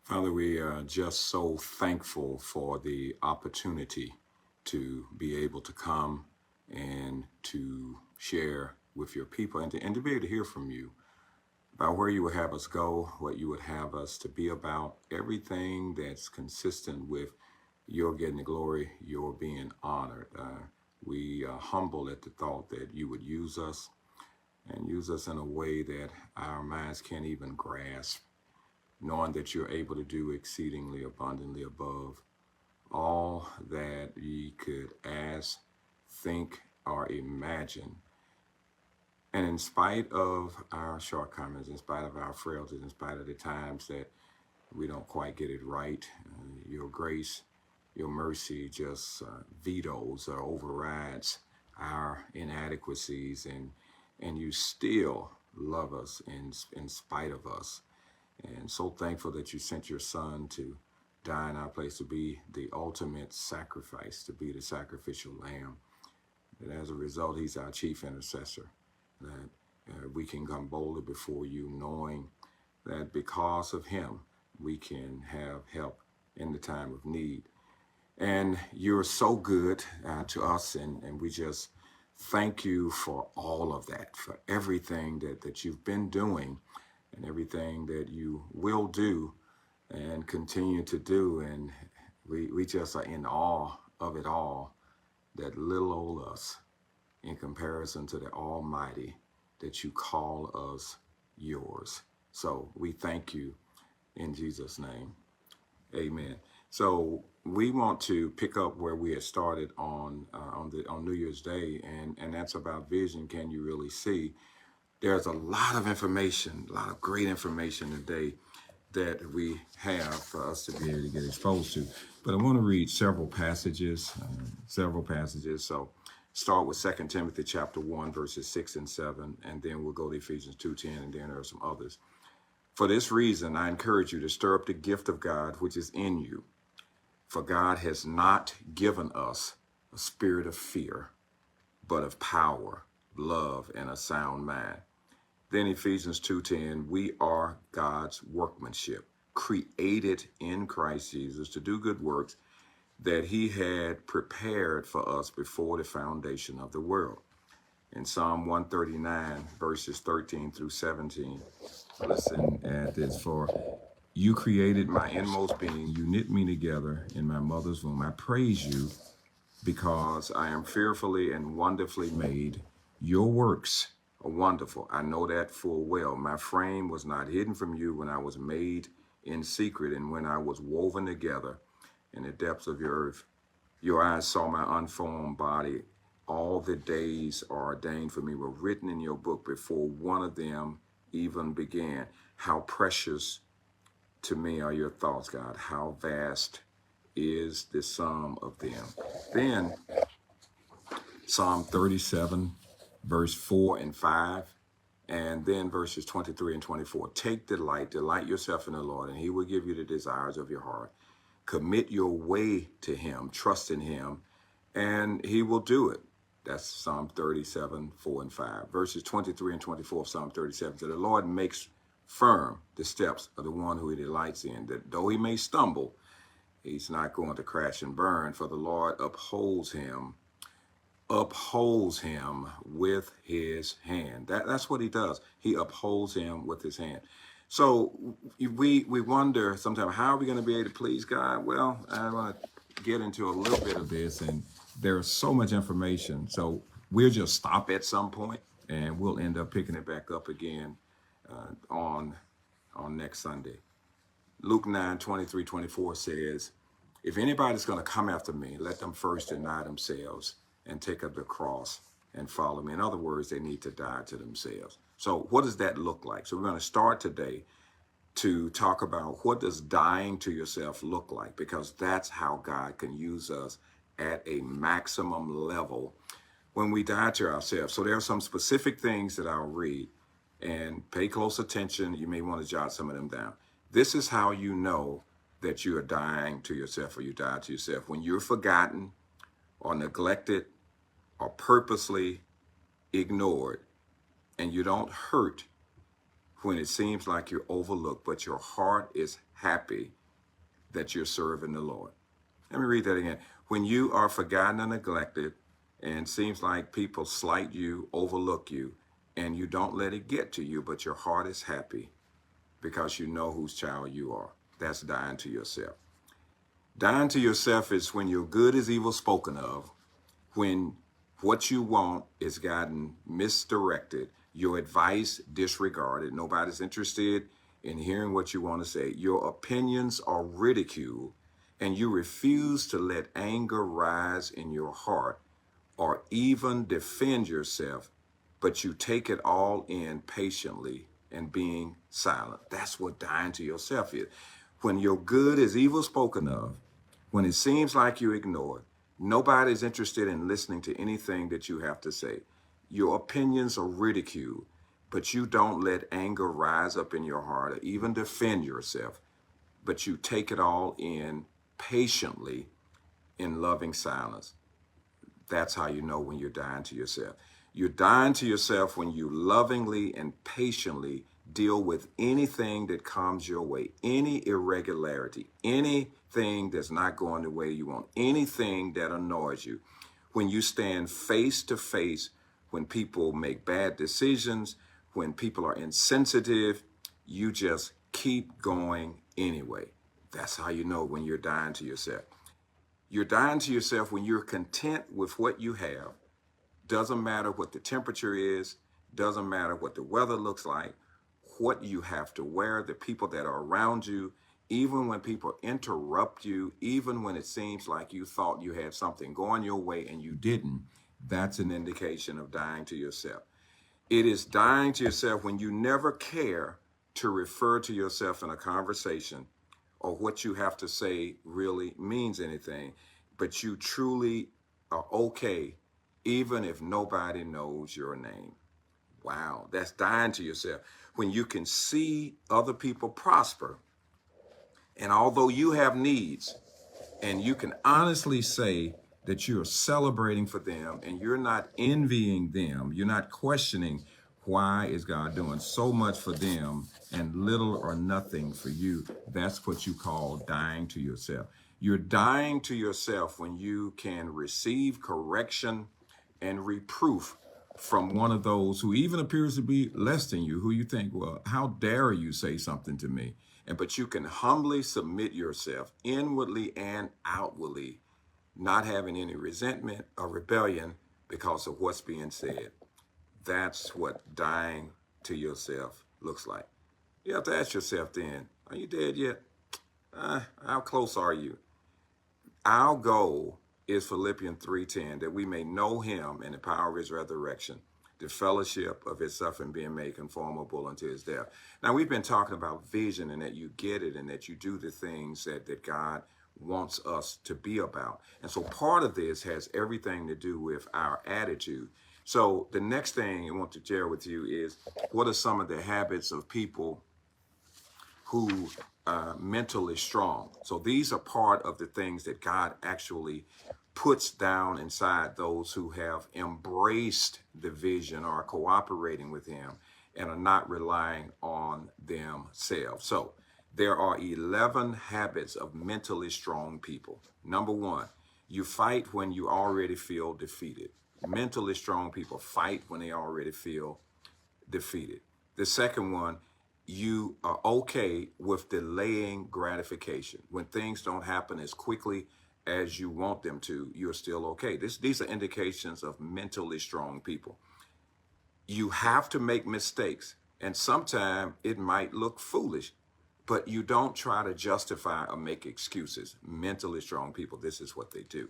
Father, we are just so thankful for the opportunity to be able to come and to share with your people and to be able to hear from you about where you would have us go, what you would have us to be about, everything that's consistent with your getting the glory, your being honored. We are humble at the thought that you would use us and use us in a way that our minds can't even grasp, knowing that you're able to do exceedingly abundantly above all that ye could ask, think, or imagine. And in spite of our shortcomings, in spite of our frailties, in spite of the times that we don't quite get it right, your grace, your mercy just vetoes or overrides our inadequacies, and you still love us in spite of us. And so thankful that you sent your son to die in our place, to be the ultimate sacrifice, to be the sacrificial lamb. And as a result, he's our chief intercessor, that we can come boldly before you, knowing that because of him, we can have help in the time of need. And you're so good to us, and we just thank you for all of that, for everything that you've been doing and everything that you will do and continue to do. And we just are in awe of it all, that little old us in comparison to the Almighty, that you call us yours. So we thank you in Jesus' name. Amen. So we want to pick up where we had started on New Year's Day, and that's about vision. Can you really see? There's a lot of information, a lot of great information today that we have for us to be able to get exposed to. But I want to read several passages. So start with 2 Timothy chapter 1, verses 6 and 7, and then we'll go to Ephesians 2:10, and then there are some others. For this reason, I encourage you to stir up the gift of God which is in you. For God has not given us a spirit of fear, but of power, love, and a sound mind. Then Ephesians 2:10, we are God's workmanship, created in Christ Jesus to do good works that he had prepared for us before the foundation of the world. In Psalm 139, verses 13 through 17, listen at this. For you created my inmost being. You knit me together in my mother's womb. I praise you because I am fearfully and wonderfully made. Your works are wonderful. I know that full well. My frame was not hidden from you when I was made in secret and when I was woven together in the depths of your earth. Your eyes saw my unformed body. All the days ordained for me were written in your book before one of them even began. How precious to me are your thoughts, God. How vast is the sum of them. Then Psalm 37, verse 4 and 5, and then verses 23 and 24. Take delight yourself in the Lord, and he will give you the desires of your heart. Commit your way to him, trust in him, and he will do it. That's Psalm 37, 4 and 5. Verses 23 and 24 of Psalm 37. So the Lord makes firm the steps of the one who he delights in, that though he may stumble, he's not going to crash and burn, for the Lord upholds him with his hand. That's what he does. He upholds him with his hand. So we wonder sometimes, how are we going to be able to please God? Well, I want to get into a little bit of this, and there's so much information. So we'll just stop at some point, and we'll end up picking it back up again on next Sunday. Luke 9:23-24 says, if anybody's going to come after me, let them first deny themselves and take up the cross and follow me. In other words, they need to die to themselves. So what does that look like? So we're going to start today to talk about what does dying to yourself look like, because that's how God can use us at a maximum level when we die to ourselves. So there are some specific things that I'll read, and pay close attention. You may want to jot some of them down. This is how you know that you are dying to yourself, or you die to yourself. When you're forgotten or neglected or purposely ignored, and you don't hurt when it seems like you're overlooked, but your heart is happy that you're serving the Lord. Let me read that again. When you are forgotten and neglected, and seems like people slight you, overlook you, and you don't let it get to you, but your heart is happy because you know whose child you are. That's dying to yourself. Dying to yourself is when your good is evil spoken of, when what you want is gotten misdirected, your advice disregarded, nobody's interested in hearing what you want to say, your opinions are ridiculed, and you refuse to let anger rise in your heart or even defend yourself, but you take it all in patiently and being silent. That's what dying to yourself is. When your good is evil spoken of, when it seems like you're ignored, nobody's interested in listening to anything that you have to say. Your opinions are ridiculed, but you don't let anger rise up in your heart or even defend yourself, but you take it all in patiently in loving silence. That's how you know when you're dying to yourself. You're dying to yourself when you lovingly and patiently deal with anything that comes your way, any irregularity, anything that's not going the way you want, anything that annoys you. When you stand face to face, when people make bad decisions, when people are insensitive, you just keep going anyway. That's how you know when you're dying to yourself. You're dying to yourself when you're content with what you have. Doesn't matter what the temperature is, doesn't matter what the weather looks like, what you have to wear, the people that are around you, even when people interrupt you, even when it seems like you thought you had something going your way and you didn't, that's an indication of dying to yourself. It is dying to yourself when you never care to refer to yourself in a conversation or what you have to say really means anything, but you truly are okay even if nobody knows your name. Wow, that's dying to yourself. When you can see other people prosper, and although you have needs, and you can honestly say that you're celebrating for them and you're not envying them, you're not questioning why is God doing so much for them and little or nothing for you. That's what you call dying to yourself. You're dying to yourself when you can receive correction and reproof from one of those who even appears to be less than you, who you think, well, how dare you say something to me? But you can humbly submit yourself inwardly and outwardly, not having any resentment or rebellion because of what's being said. That's what dying to yourself looks like. You have to ask yourself then, are you dead yet? How close are you? Our goal is Philippians 3:10, that we may know him in the power of his resurrection, the fellowship of his suffering, being made conformable unto his death. Now, we've been talking about vision and that you get it and that you do the things that God wants us to be about. And so part of this has everything to do with our attitude. So the next thing I want to share with you is, what are some of the habits of people who mentally strong? So these are part of the things that God actually puts down inside those who have embraced the vision or are cooperating with him and are not relying on themselves. So there are 11 habits of mentally strong people. Number one, you fight when you already feel defeated. Mentally strong people fight when they already feel defeated. The second one, you are okay with delaying gratification. When things don't happen as quickly as you want them to, you're still okay. These are indications of mentally strong people. You have to make mistakes, and sometimes it might look foolish, but you don't try to justify or make excuses. Mentally strong people, this is what they do.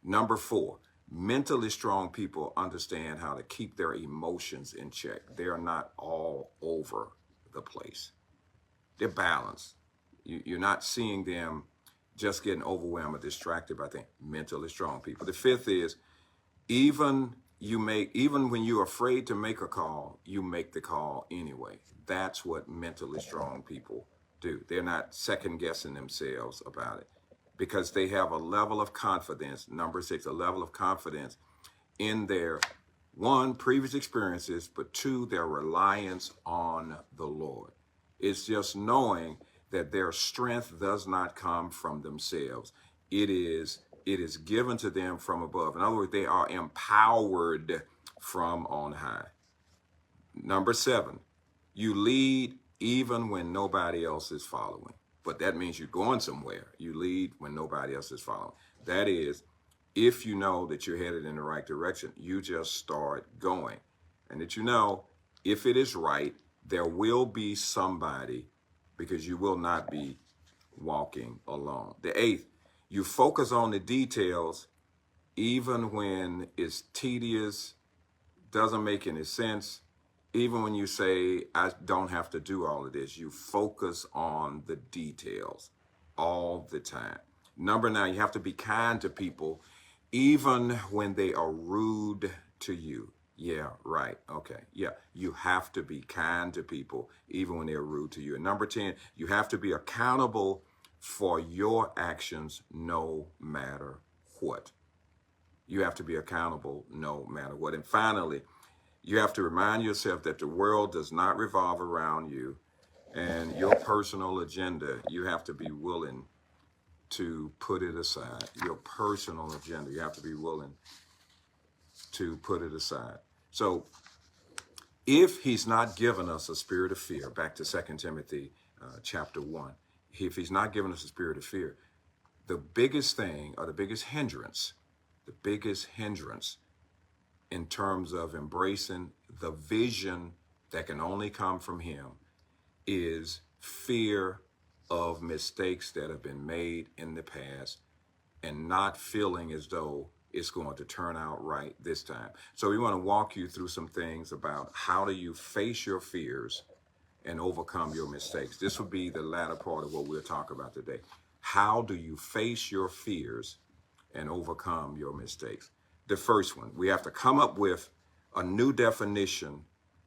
Number four, mentally strong people understand how to keep their emotions in check. They are not all over the place. They're balanced. You're not seeing them just getting overwhelmed or distracted by things. Mentally strong people. The fifth is, even when you're afraid to make a call, you make the call anyway. That's what mentally strong people do. They're not second guessing themselves about it because they have a level of confidence. Number six, a level of confidence in their One, previous experiences, but two, their reliance on the Lord. It's just knowing that their strength does not come from themselves. It is given to them from above. In other words, they are empowered from on high. Number 7, you lead even when nobody else is following. But that means you're going somewhere. You lead when nobody else is following. That is, if you know that you're headed in the right direction, you just start going. And that you know, if it is right, there will be somebody, because you will not be walking alone. The 8th, you focus on the details even when it's tedious, doesn't make any sense. Even when you say, I don't have to do all of this, you focus on the details all the time. Number 9, you have to be kind to people, even when they are rude to you. Yeah, right. Okay. Yeah, you have to be kind to people, even when they're rude to you. And number 10, you have to be accountable for your actions no matter what. You have to be accountable no matter what. And finally, you have to remind yourself that the world does not revolve around you, and your personal agenda, you have to be willing to put it aside. Your personal agenda, you have to be willing to put it aside. So if he's not given us a spirit of fear, back to 2 Timothy chapter 1, if he's not given us a spirit of fear, the biggest thing, or the biggest hindrance in terms of embracing the vision that can only come from him is fear of mistakes that have been made in the past and not feeling as though it's going to turn out right this time. So we want to walk you through some things about how do you face your fears and overcome your mistakes. This will be the latter part of what we'll talk about today. How do you face your fears and overcome your mistakes? The first one, we have to come up with a new definition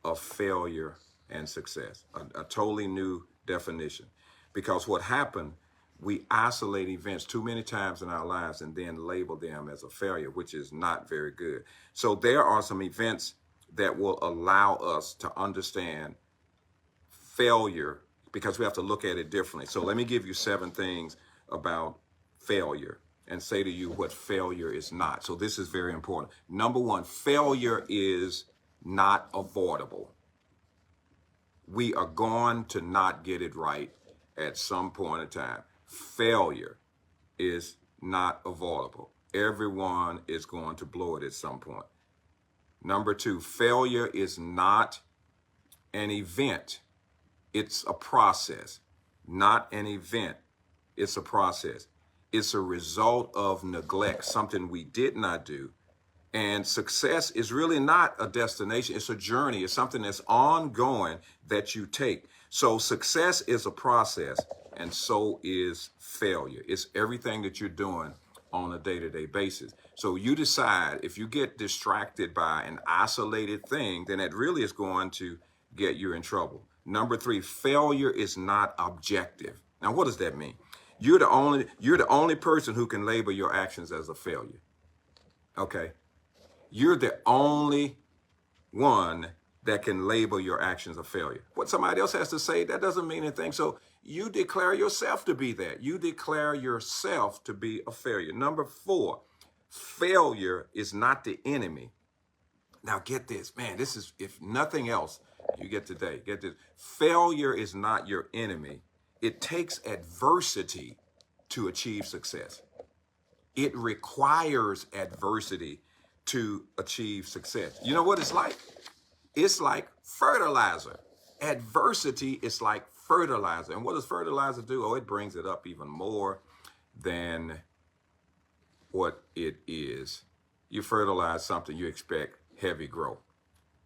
of failure and success, a totally new definition. Because what happened, we isolate events too many times in our lives and then label them as a failure, which is not very good. So there are some events that will allow us to understand failure, because we have to look at it differently. So let me give you 7 things about failure and say to you what failure is not. So this is very important. Number 1, failure is not avoidable. We are going to not get it right at some point in time. Failure is not avoidable. Everyone is going to blow it at some point. Number 2, failure is not an event. It's a process, not an event. It's a process. It's a result of neglect, something we did not do. And success is really not a destination. It's a journey. It's something that's ongoing that you take. So success is a process, and so is failure. It's everything that you're doing on a day-to-day basis. So you decide, if you get distracted by an isolated thing, then it really is going to get you in trouble. Number 3, failure is not objective. Now, what does that mean? You're the only person who can label your actions as a failure. Okay? You're the only one that can label your actions a failure. What somebody else has to say, that doesn't mean anything. So you declare yourself to be that. You declare yourself to be a failure. Number 4, failure is not the enemy. Now get this, man, this is, if nothing else you get today, get this. Failure is not your enemy. It takes adversity to achieve success. It requires adversity to achieve success. You know what it's like? It's like fertilizer. Adversity is like fertilizer. And what does fertilizer do? Oh, it brings it up even more than what it is. You fertilize something, you expect heavy growth.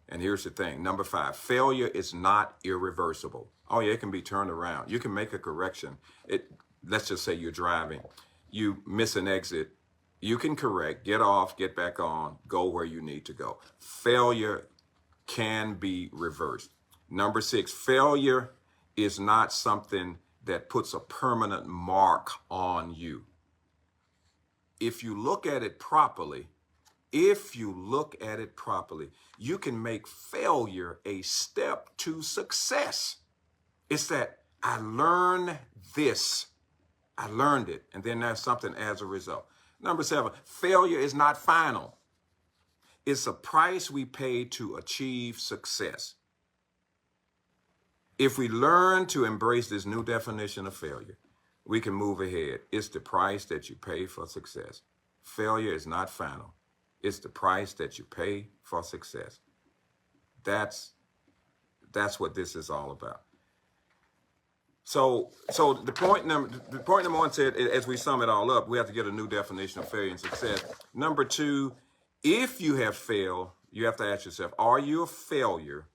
And here's the thing. Number 5, failure is not irreversible. Oh yeah, it can be turned around. You can make a correction. Let's just say you're driving. You miss an exit. You can correct, get off, get back on, go where you need to go. Failure can be reversed. Number 6, failure is not something that puts a permanent mark on you. If you look at it properly, if you look at it properly, you can make failure a step to success. It's that I learned this. I learned it. And then there's something as a result. Number 7, failure is not final. It's a price we pay to achieve success. If we learn to embrace this new definition of failure, we can move ahead. It's the price that you pay for success. Failure is not final. It's the price that you pay for success. That's what this is all about. So the point number 1 said, as we sum it all up, we have to get a new definition of failure and success. Number 2, if you have failed, you have to ask yourself, are you a failure?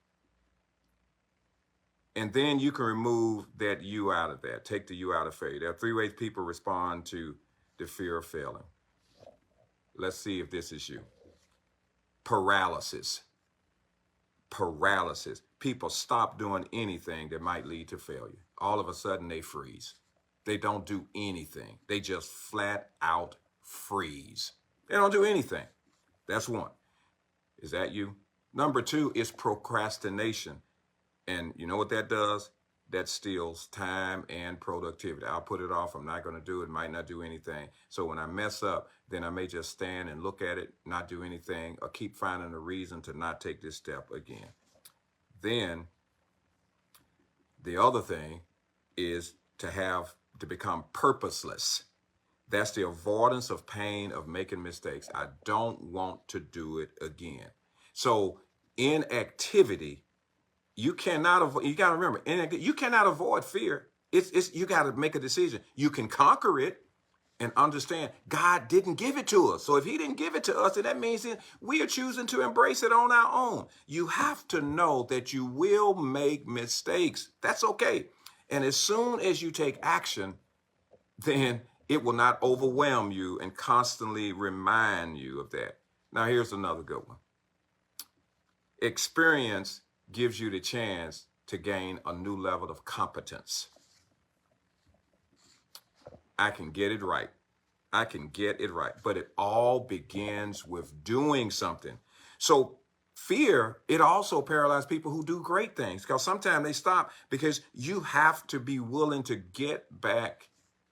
And then you can remove that you out of that. Take the you out of failure. There are 3 ways people respond to the fear of failing. Let's see if this is you. Paralysis. Paralysis. People stop doing anything that might lead to failure. All of a sudden they freeze. They don't do anything. They just flat out freeze. They don't do anything. That's 1. Is that you? Number 2 is procrastination. And you know what that does? That steals time and productivity. I'll put it off. I'm not going to do it. Might not do anything. So when I mess up, then I may just stand and look at it, not do anything, or keep finding a reason to not take this step again. Then the other thing is to become purposeless. That's the avoidance of pain of making mistakes. I don't want to do it again. So inactivity, you got to remember, you cannot avoid fear. You got to make a decision. You can conquer it and understand God didn't give it to us. So if he didn't give it to us, then that means that we are choosing to embrace it on our own. You have to know that you will make mistakes. That's okay. And as soon as you take action, then it will not overwhelm you and constantly remind you of that. Now, here's another good one. Experience gives you the chance to gain a new level of competence. I can get it right. I can get it right. But it all begins with doing something. So fear, it also paralyzes people who do great things, because sometimes they stop because you have to be willing to get back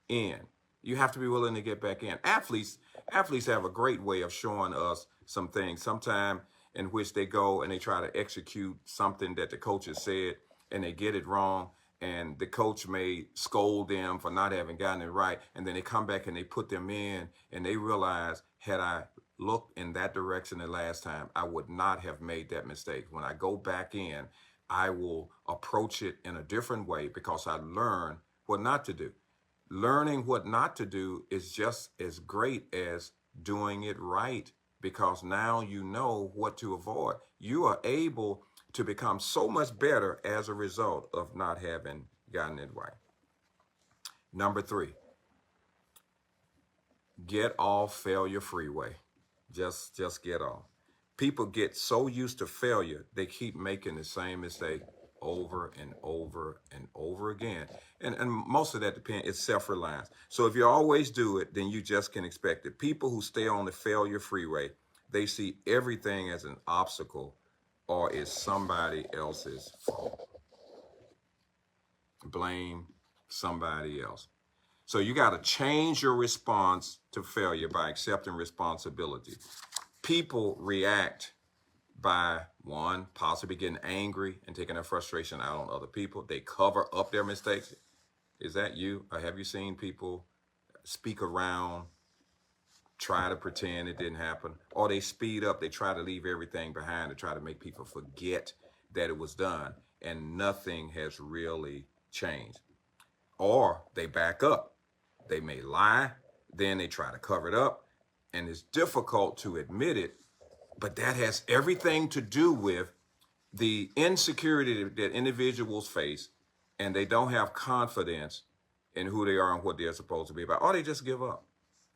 in. You have to be willing to get back in. Athletes have a great way of showing us some things. Sometimes in which they go and they try to execute something that the coach has said and they get it wrong, and the coach may scold them for not having gotten it right, and then they come back and they put them in and they realize, had I looked in that direction the last time, I would not have made that mistake. When I go back in, I will approach it in a different way because I learned what not to do. Learning what not to do is just as great as doing it right, because now you know what to avoid. You are able to become so much better as a result of not having gotten it right. Number 3, get off failure freeway. Just get off. People get so used to failure, they keep making the same mistake over and over and over again. And most of that it's self-reliance. So if you always do it, then you just can expect it. People who stay on the failure freeway, they see everything as an obstacle or is somebody else's fault. Blame somebody else. So you got to change your response to failure by accepting responsibility. People react by, 1, possibly getting angry and taking their frustration out on other people. They cover up their mistakes. Is that you? Or have you seen people speak around, try to pretend it didn't happen? Or they speed up, they try to leave everything behind to try to make people forget that it was done, and nothing has really changed. Or they back up. They may lie, then they try to cover it up, and it's difficult to admit it, but that has everything to do with the insecurity that individuals face, and they don't have confidence in who they are and what they're supposed to be about, or they just give up.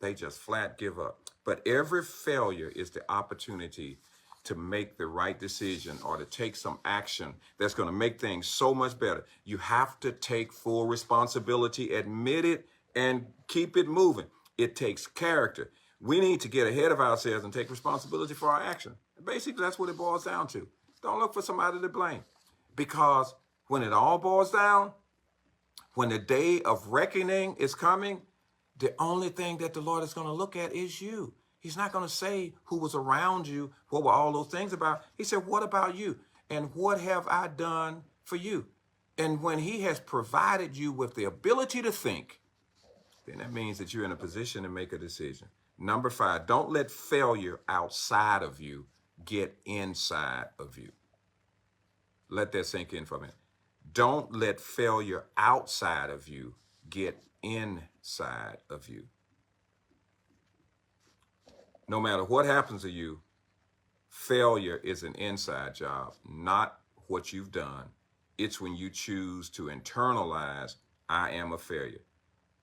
They just flat give up. But every failure is the opportunity to make the right decision or to take some action that's going to make things so much better. You have to take full responsibility, admit it, and keep it moving. It takes character. We need to get ahead of ourselves and take responsibility for our action. Basically, that's what it boils down to. Don't look for somebody to blame. Because when it all boils down, when the day of reckoning is coming, the only thing that the Lord is going to look at is you. He's not going to say who was around you, what were all those things about. He said, what about you? And what have I done for you? And when he has provided you with the ability to think, then that means that you're in a position to make a decision. Number 5, don't let failure outside of you get inside of you. Let that sink in for a minute. Don't let failure outside of you get inside of you. No matter what happens to you, failure is an inside job, not what you've done. It's when you choose to internalize, I am a failure.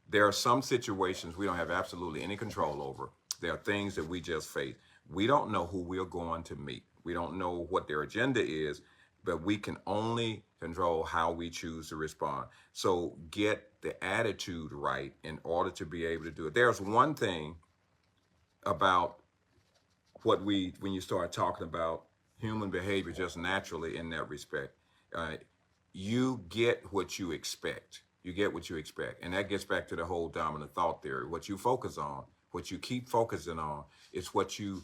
There are some situations we don't have absolutely any control over. There are things that we just face. We don't know who we're going to meet. We don't know what their agenda is, but we can only control how we choose to respond. So get the attitude right in order to be able to do it. There's one thing about when you start talking about human behavior just naturally in that respect, you get what you expect. You get what you expect. And that gets back to the whole dominant thought theory. What you focus on, what you keep focusing on, is what you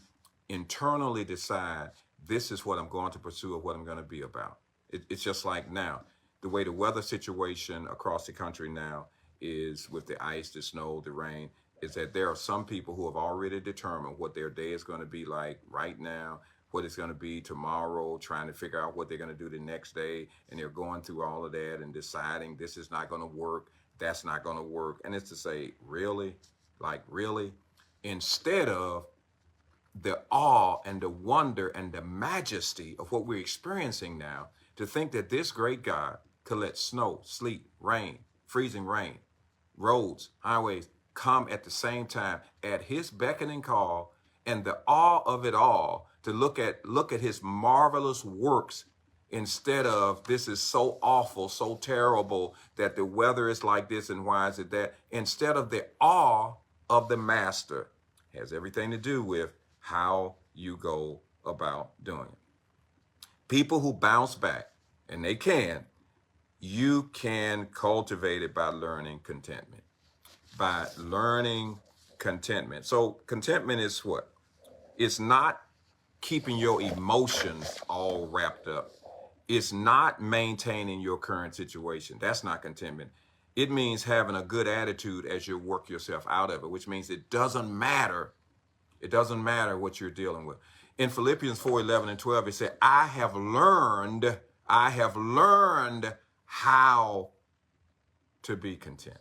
internally decide, this is what I'm going to pursue or what I'm going to be about. It's just like now, the way the weather situation across the country now is with the ice, the snow, the rain, is that there are some people who have already determined what their day is going to be like right now, what it's going to be tomorrow, trying to figure out what they're going to do the next day. And they're going through all of that and deciding this is not going to work, that's not going to work. And it's to say, really? Like, really? Instead of the awe and the wonder and the majesty of what we're experiencing now, to think that this great God could let snow, sleet, rain, freezing rain, roads, highways come at the same time at his beckoning call, and the awe of it all, to look at his marvelous works, instead of this is so awful, so terrible that the weather is like this and why is it that, instead of the awe of the master. Has everything to do with how you go about doing it. People who bounce back, and they can, you can cultivate it by learning contentment. By learning contentment. So contentment is what? It's not keeping your emotions all wrapped up. It's not maintaining your current situation. That's not contentment. It means having a good attitude as you work yourself out of it, which means it doesn't matter. It doesn't matter what you're dealing with. In Philippians 4:11 and 12, it said, I have learned how to be content.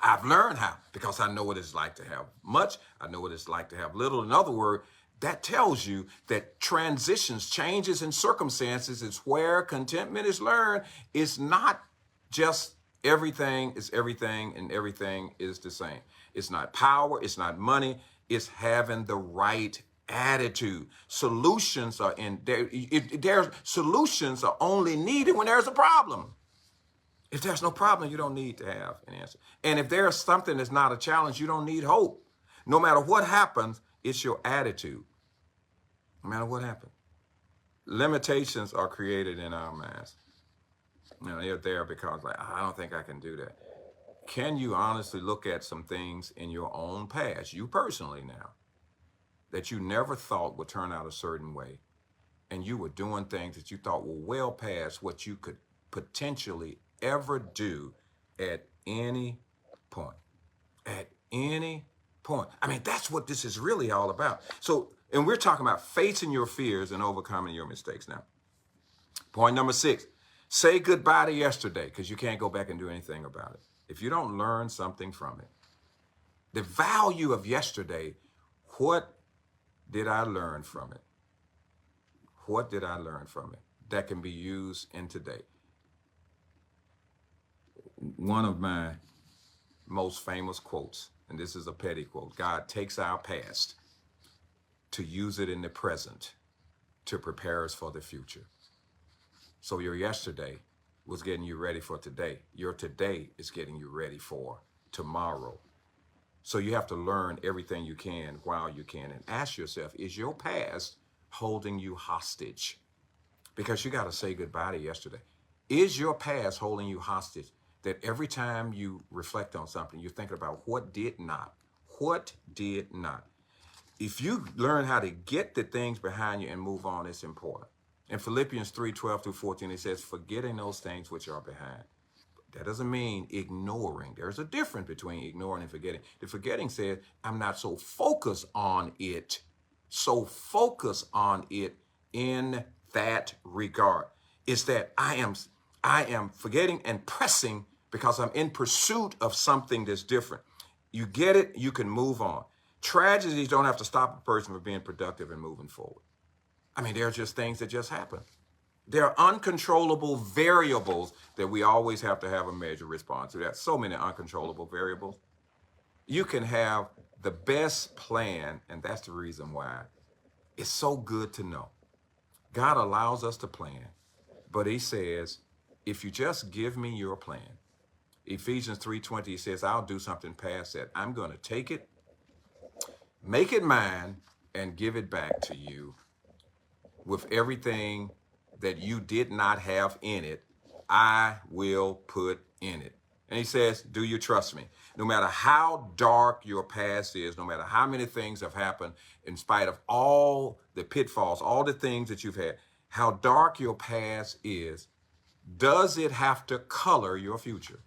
I've learned how, because I know what it's like to have much. I know what it's like to have little. In other words, that tells you that transitions, changes in circumstances is where contentment is learned. It's not just everything is everything and everything is the same. It's not power. It's not money. It's having the right attitude. Solutions are in there. Solutions are only needed when there's a problem. If there's no problem, you don't need to have an answer. And if there's something that's not a challenge, you don't need hope. No matter what happens, it's your attitude. No matter what happens. Limitations are created in our minds. They're there because, like, I don't think I can do that. Can you honestly look at some things in your own past, you personally now, that you never thought would turn out a certain way, and you were doing things that you thought were well past what you could potentially ever do at any point. At any point. I mean, that's what this is really all about. So, and we're talking about facing your fears and overcoming your mistakes now. Point number 6, say goodbye to yesterday, because you can't go back and do anything about it. If you don't learn something from it, the value of yesterday, what did I learn from it? What did I learn from it that can be used in today? One of my most famous quotes, and this is a petty quote, God takes our past to use it in the present to prepare us for the future. So your yesterday was getting you ready for today. Your today is getting you ready for tomorrow. So you have to learn everything you can while you can, and ask yourself, is your past holding you hostage? Because you got to say goodbye to yesterday. Is your past holding you hostage, that every time you reflect on something, you're thinking about what did not? What did not? If you learn how to get the things behind you and move on, it's important. In Philippians 3:12-14, it says, forgetting those things which are behind. That doesn't mean ignoring. There's a difference between ignoring and forgetting. The forgetting says, I'm not so focused on it. So focus on it in that regard. It's that I am forgetting and pressing because I'm in pursuit of something that's different. You get it, you can move on. Tragedies don't have to stop a person from being productive and moving forward. I mean, there are just things that just happen. There are uncontrollable variables that we always have to have a major response to. There's so many uncontrollable variables. You can have the best plan, and that's the reason why it's so good to know. God allows us to plan, but he says, if you just give me your plan, Ephesians 3:20 says, I'll do something past that. I'm going to take it, make it mine, and give it back to you with everything that you did not have in it, I will put in it. And he says, do you trust me? No matter how dark your past is, no matter how many things have happened, in spite of all the pitfalls, all the things that you've had, how dark your past is, does it have to color your future?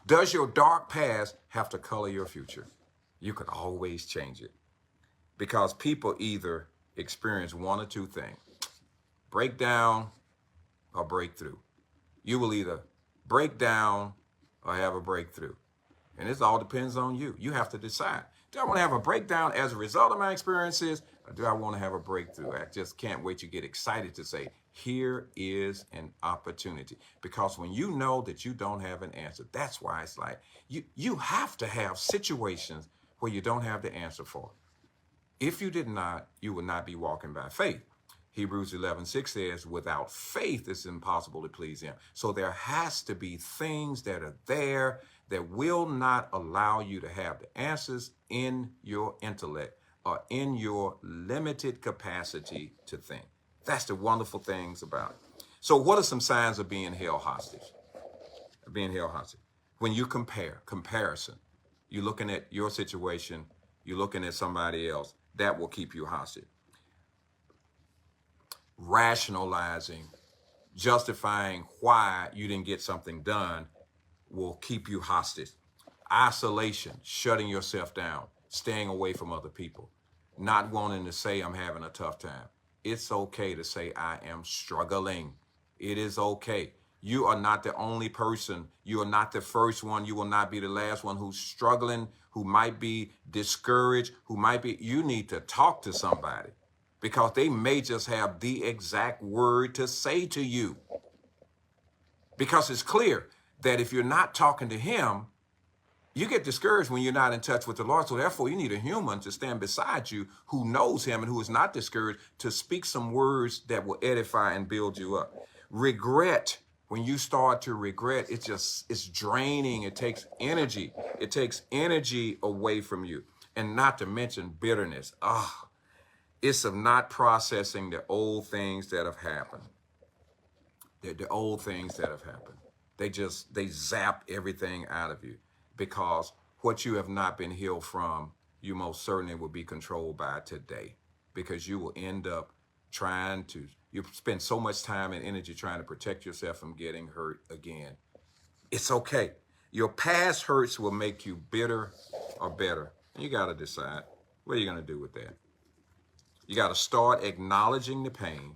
Does your dark past have to color your future? You can always change it, because people either experience one or two things: breakdown or breakthrough. You will either break down or have a breakthrough. And this all depends on you. You have to decide. Do I want to have a breakdown as a result of my experiences, or do I want to have a breakthrough? I just can't wait to get excited to say, here is an opportunity. Because when you know that you don't have an answer, that's why it's like, you have to have situations where you don't have the answer for. If you did not, you would not be walking by faith. Hebrews 11:6 says, without faith, it's impossible to please him. So there has to be things that are there that will not allow you to have the answers in your intellect or in your limited capacity to think. That's the wonderful things about it. So what are some signs of being held hostage? Being held hostage. When you comparison, you're looking at your situation, you're looking at somebody else, that will keep you hostage. Rationalizing, justifying why you didn't get something done will keep you hostage. Isolation, shutting yourself down, staying away from other people, not wanting to say I'm having a tough time. It's okay to say I am struggling. It is okay. You are not the only person. You are not the first one. You will not be the last one who's struggling, who might be discouraged, you need to talk to somebody, because they may just have the exact word to say to you. Because it's clear that if you're not talking to him, you get discouraged when you're not in touch with the Lord. So therefore, you need a human to stand beside you who knows him and who is not discouraged, to speak some words that will edify and build you up. Regret. When you start to regret, it's draining. It takes energy. It takes energy away from you. And not to mention bitterness. It's of not processing the old things that have happened. The old things that have happened. They zap everything out of you, because what you have not been healed from, you most certainly will be controlled by today, because you will end up you spend so much time and energy trying to protect yourself from getting hurt again. It's okay. Your past hurts will make you bitter or better. You got to decide, what are you going to do with that? You got to start acknowledging the pain.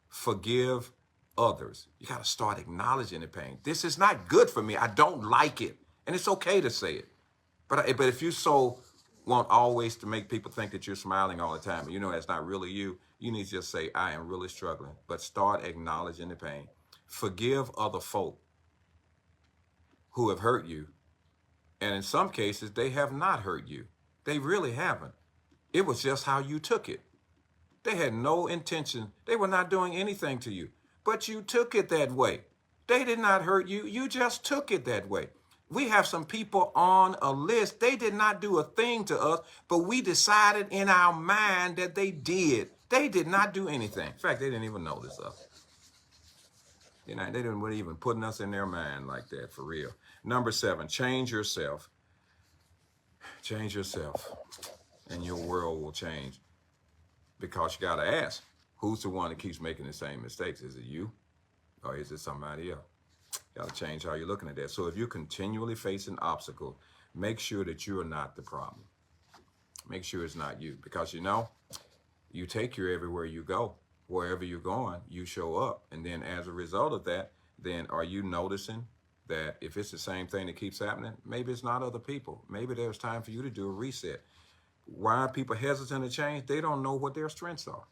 Forgive others. You got to start acknowledging the pain. This is not good for me. I don't like it. And it's okay to say it. But if you so want always to make people think that you're smiling all the time, and you know that's not really you, you need to just say, I am really struggling. But start acknowledging the pain. Forgive other folk who have hurt you. And in some cases, they have not hurt you. They really haven't. It was just how you took it. They had no intention. They were not doing anything to you, but you took it that way. They did not hurt you. You just took it that way. We have some people on a list. They did not do a thing to us, but we decided in our mind that they did. They did not do anything. In fact, they didn't even notice us. You know, they didn't even putting us in their mind like that, for real. Number 7, change yourself. Change yourself, and your world will change. Because you got to ask, who's the one that keeps making the same mistakes? Is it you, or is it somebody else? You got to change how you're looking at that. So if you're continually facing obstacles, make sure that you are not the problem. Make sure it's not you, because you take you everywhere you go. Wherever you're going, you show up. And then as a result of that, then are you noticing that if it's the same thing that keeps happening, maybe it's not other people. Maybe there's time for you to do a reset. Why are people hesitant to change? They don't know what their strengths are.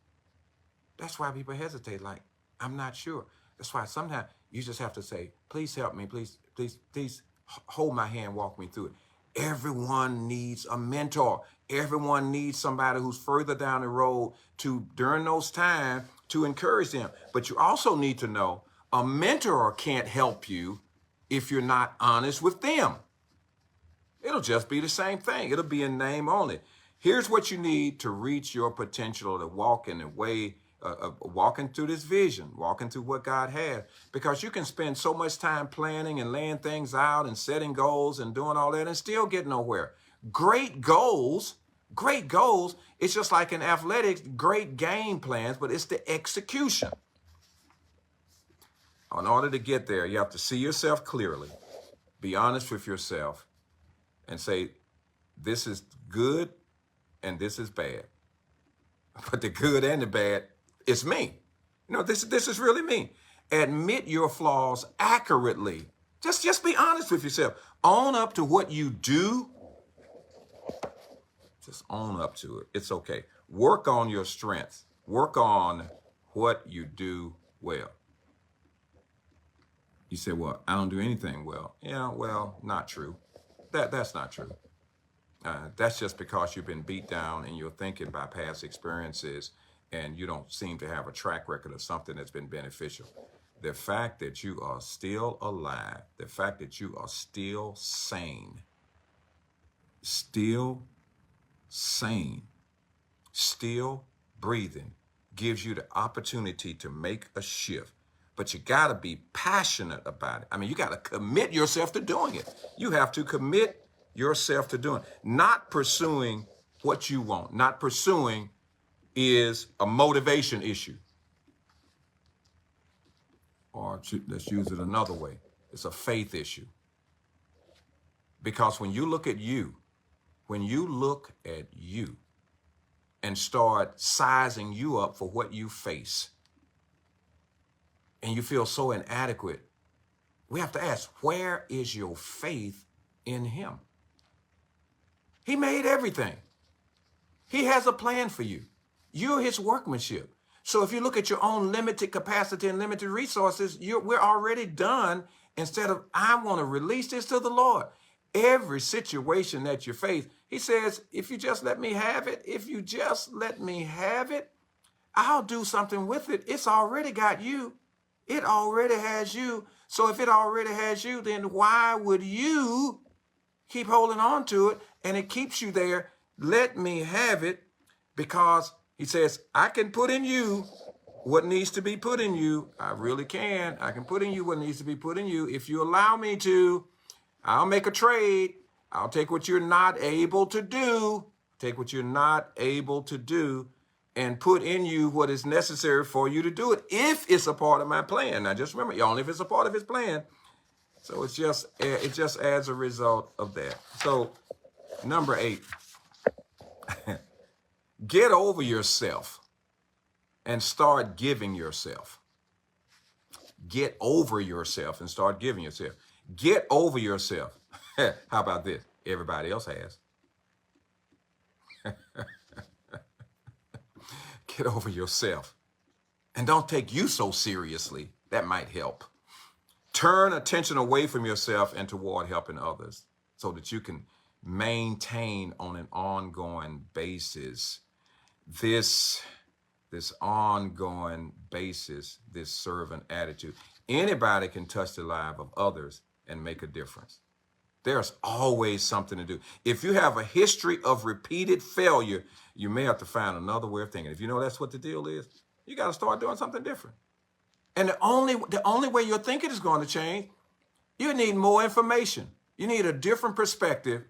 That's why people hesitate. Like, I'm not sure. That's why sometimes you just have to say, please help me. Please, please, please hold my hand, walk me through it. Everyone needs a mentor. Everyone needs somebody who's further down the road during those times, to encourage them. But you also need to know a mentor can't help you if you're not honest with them. It'll just be the same thing. It'll be in name only. Here's what you need to reach your potential, to walk in the way, walking through this vision, walking through what God has. Because you can spend so much time planning and laying things out and setting goals and doing all that and still get nowhere. Great goals, it's just like in athletics, great game plans, but it's the execution. In order to get there, you have to see yourself clearly, be honest with yourself, and say, this is good and this is bad. But the good and the bad, it's me. This is really me. Admit your flaws accurately. Just be honest with yourself. Own up to what you do. Just own up to it. It's okay. Work on your strengths. Work on what you do well. You say, well, I don't do anything well. Yeah, well, not true. That's not true. That's just because you've been beat down in your thinking by past experiences, and you don't seem to have a track record of something that's been beneficial. The fact that you are still alive, the fact that you are still sane, still breathing, gives you the opportunity to make a shift. But you got to be passionate about it. I mean, you got to commit yourself to doing it. You have to commit yourself to doing it. Not pursuing what you want. Not pursuing is a motivation issue. Or let's use it another way. It's a faith issue. Because when you look at you and start sizing you up for what you face, and you feel so inadequate, we have to ask, where is your faith in him? He made everything. He has a plan for you. You're his workmanship. So if you look at your own limited capacity and limited resources, we're already done. Instead of, I want to release this to the Lord. Every situation that you face, he says, if you just let me have it, I'll do something with it. It's already got you. It already has you. So if it already has you, then why would you keep holding on to it? And it keeps you there. Let me have it, because he says, I can put in you what needs to be put in you. I really can. I can put in you what needs to be put in you. If you allow me to, I'll make a trade. I'll take what you're not able to do. And put in you what is necessary for you to do it, if it's a part of my plan. Now, just remember, only if it's a part of his plan. So it just adds a result of that. So, number 8, get over yourself and start giving yourself. Get over yourself and start giving yourself. Get over yourself. How about this? Everybody else has. Get over yourself. And don't take you so seriously. That might help. Turn attention away from yourself and toward helping others, so that you can maintain on an ongoing basis this ongoing basis, this servant attitude. Anybody can touch the life of others and make a difference. There's always something to do. If you have a history of repeated failure, you may have to find another way of thinking. If you know that's what the deal is, you got to start doing something different. And the only way your thinking is going to change, you need more information. You need a different perspective,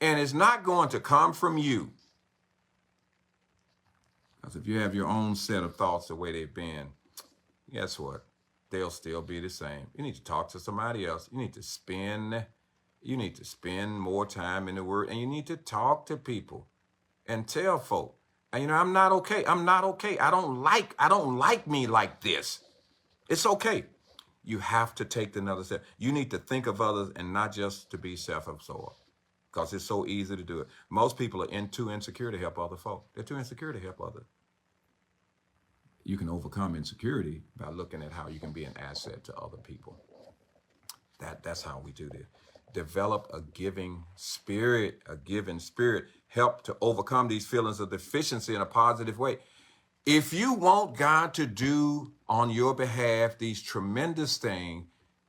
and it's not going to come from you. Because if you have your own set of thoughts the way they've been, guess what? They'll still be the same. You need to talk to somebody else. You need to spend more time in the Word, and you need to talk to people and tell folk, and, I'm not okay. I'm not okay. I don't like me like this. It's okay. You have to take another step. You need to think of others and not just to be self-absorbed, because it's so easy to do it. Most people are too insecure to help other folk. They're too insecure to help others. You can overcome insecurity by looking at how you can be an asset to other people. That's how we do this. Develop a giving spirit, help to overcome these feelings of deficiency in a positive way. If you want God to do on your behalf these tremendous things,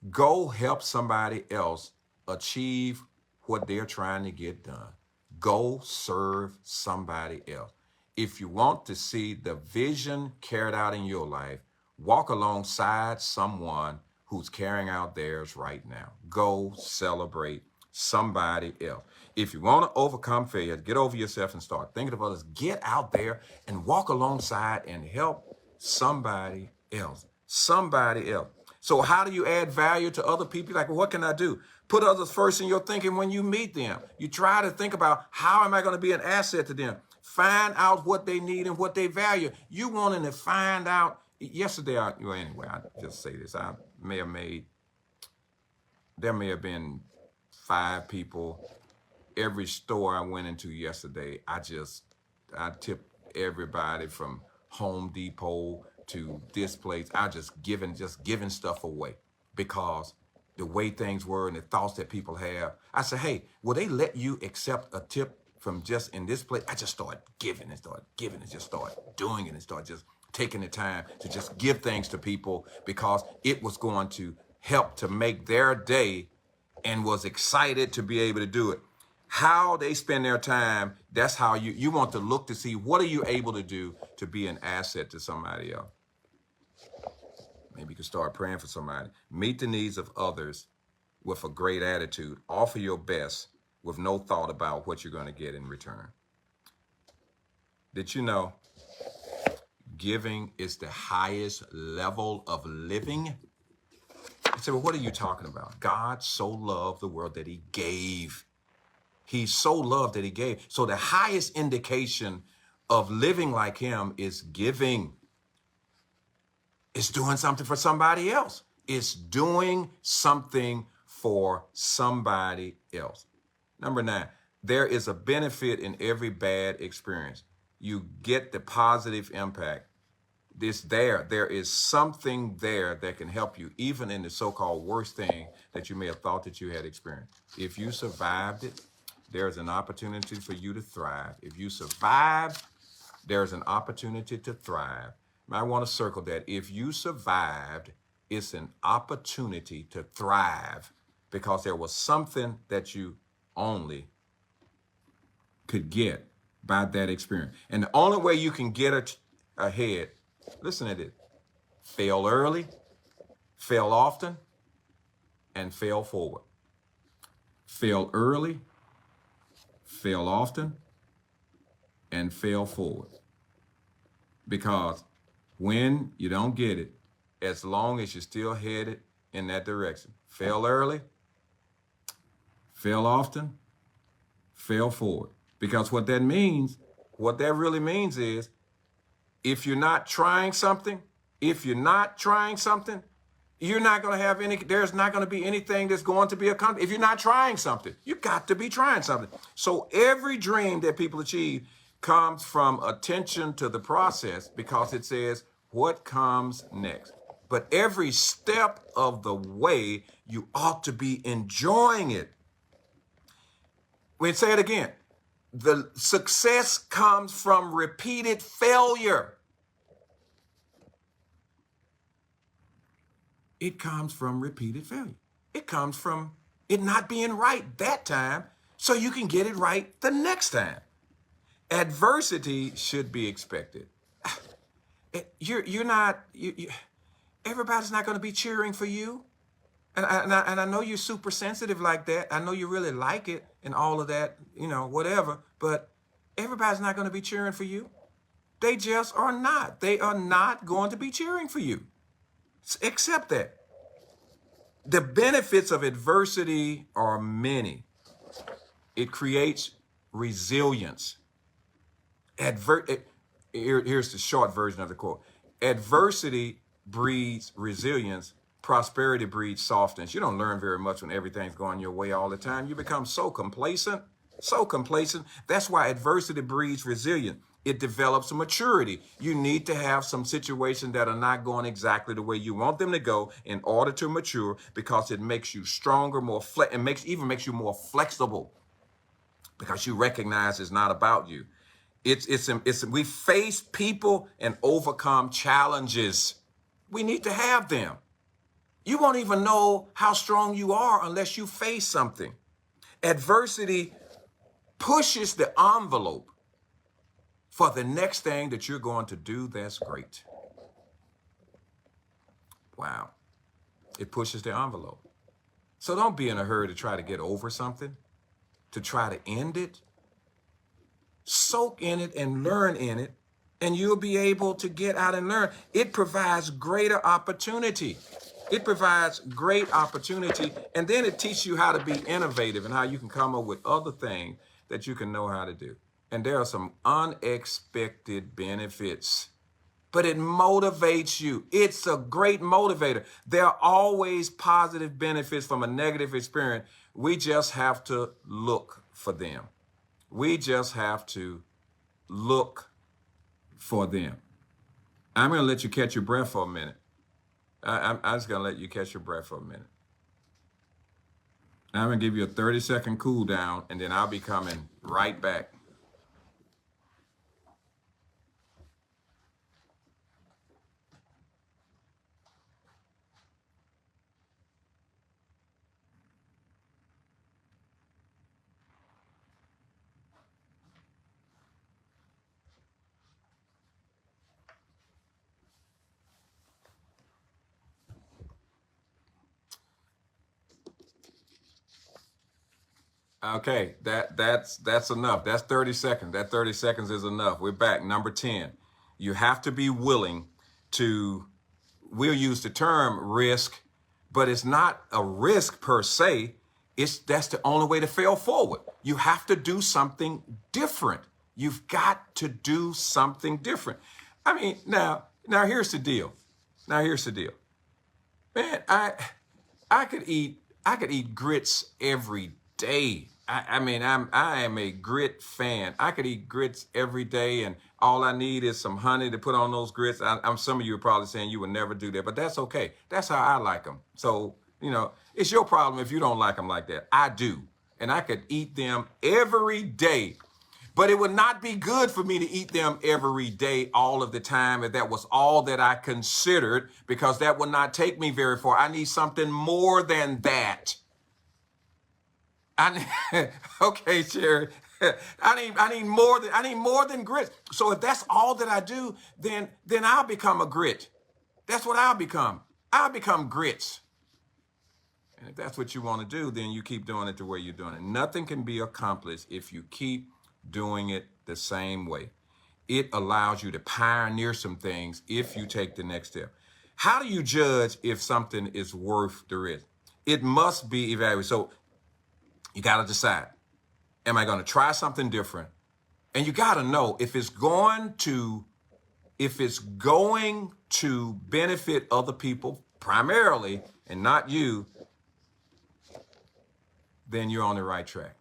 go help somebody else achieve what they're trying to get done. Go serve somebody else. If you want to see the vision carried out in your life, walk alongside someone who's carrying out theirs right now. Go celebrate somebody else. If you want to overcome failure, get over yourself and start thinking of others. Get out there and walk alongside and help somebody else. Somebody else. So how do you add value to other people? Like, well, what can I do? Put others first in your thinking when you meet them. You try to think about, how am I going to be an asset to them? Find out what they need and what they value. You wanting to find out. Yesterday, I just say this. There may have been 5 people. Every store I went into yesterday, I tipped everybody from Home Depot to this place. I just giving stuff away, because the way things were and the thoughts that people have. I said, hey, will they let you accept a tip from just in this place? I just started giving and just started doing it and started just taking the time to just give things to people, because it was going to help to make their day, and was excited to be able to do it. How they spend their time, that's how you want to look to see, what are you able to do to be an asset to somebody else. Maybe you can start praying for somebody. Meet the needs of others with a great attitude. Offer your best with no thought about what you're going to get in return. Did you know giving is the highest level of living? I said, well, what are you talking about? God so loved the world that he gave. He so loved that he gave. So the highest indication of living like him is giving. It's doing something for somebody else. It's doing something for somebody else. Number 9, there is a benefit in every bad experience. You get the positive impact. There is something there that can help you, even in the so-called worst thing that you may have thought that you had experienced. If you survived it, there's an opportunity for you to thrive. If you survived, there's an opportunity to thrive. I want to circle that. If you survived, it's an opportunity to thrive, because there was something that you only could get by that experience. And the only way you can get ahead, listen to this: fail early, fail often, and fail forward. Fail early, fail often, and fail forward. Because when you don't get it, as long as you're still headed in that direction, fail early, fail often, fail forward. Because what that really means is, if you're not trying something, you're not going to have there's not going to be anything that's going to be accomplished. If you're not trying something, you got to be trying something. So every dream that people achieve comes from attention to the process, because it says what comes next. But every step of the way, you ought to be enjoying it. We'll say it again. The success comes from repeated failure. It comes from repeated failure. It comes from it not being right that time so you can get it right the next time. Adversity should be expected. You're not, everybody's not going to be cheering for you. And I know you're super sensitive like that. I know you really like it and all of that, whatever. But everybody's not going to be cheering for you. They just are not. They are not going to be cheering for you. Accept that. The benefits of adversity are many. It creates resilience. Here's the short version of the quote. Adversity breeds resilience. Prosperity breeds softness. You don't learn very much when everything's going your way all the time. You become so complacent. That's why adversity breeds resilience. It develops a maturity. You need to have some situations that are not going exactly the way you want them to go in order to mature, because it makes you stronger, even makes you more flexible, because you recognize it's not about you. We face people and overcome challenges. We need to have them. You won't even know how strong you are unless you face something. Adversity pushes the envelope for the next thing that you're going to do that's great. Wow. It pushes the envelope. So don't be in a hurry to try to get over something, to try to end it. Soak in it and learn in it, and you'll be able to get out and learn. It provides greater opportunity. It provides great opportunity, and then it teaches you how to be innovative and how you can come up with other things that you can know how to do. And there are some unexpected benefits, but it motivates you. It's a great motivator. There are always positive benefits from a negative experience. We just have to look for them. We just have to look for them. I'm going to let you catch your breath for a minute. I'm just going to let you catch your breath for a minute. I'm going to give you a 30-second cool down, and then I'll be coming right back. Okay, that's enough. That's 30 seconds. That 30 seconds is enough. We're back. Number 10. You have to be willing to, we'll use the term risk, but it's not a risk per se. That's the only way to fail forward. You have to do something different. You've got to do something different. I mean, now here's the deal. Man, I could eat grits every day. I mean, I am a grit fan. I could eat grits every day, and all I need is some honey to put on those grits. Some of you are probably saying you would never do that, but that's okay. That's how I like them. So, it's your problem if you don't like them like that. I do, and I could eat them every day. But it would not be good for me to eat them every day, all of the time, if that was all that I considered, because that would not take me very far. I need something more than that. Okay, Sherry. I need more than grits. So if that's all that I do, then I'll become a grit. That's what I'll become. I'll become grits. And if that's what you want to do, then you keep doing it the way you're doing it. Nothing can be accomplished if you keep doing it the same way. It allows you to pioneer some things if you take the next step. How do you judge if something is worth the risk? It must be evaluated. So you got to decide, am I going to try something different? And you got to know if it's going to benefit other people primarily and not you, then you're on the right track.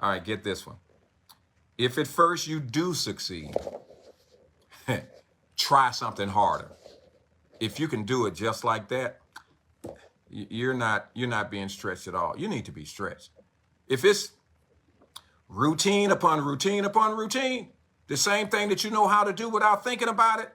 All right, get this one. If at first you do succeed, try something harder. If you can do it just like that, you're not being stretched at all. You need to be stretched. If it's routine upon routine upon routine, the same thing that you know how to do without thinking about it,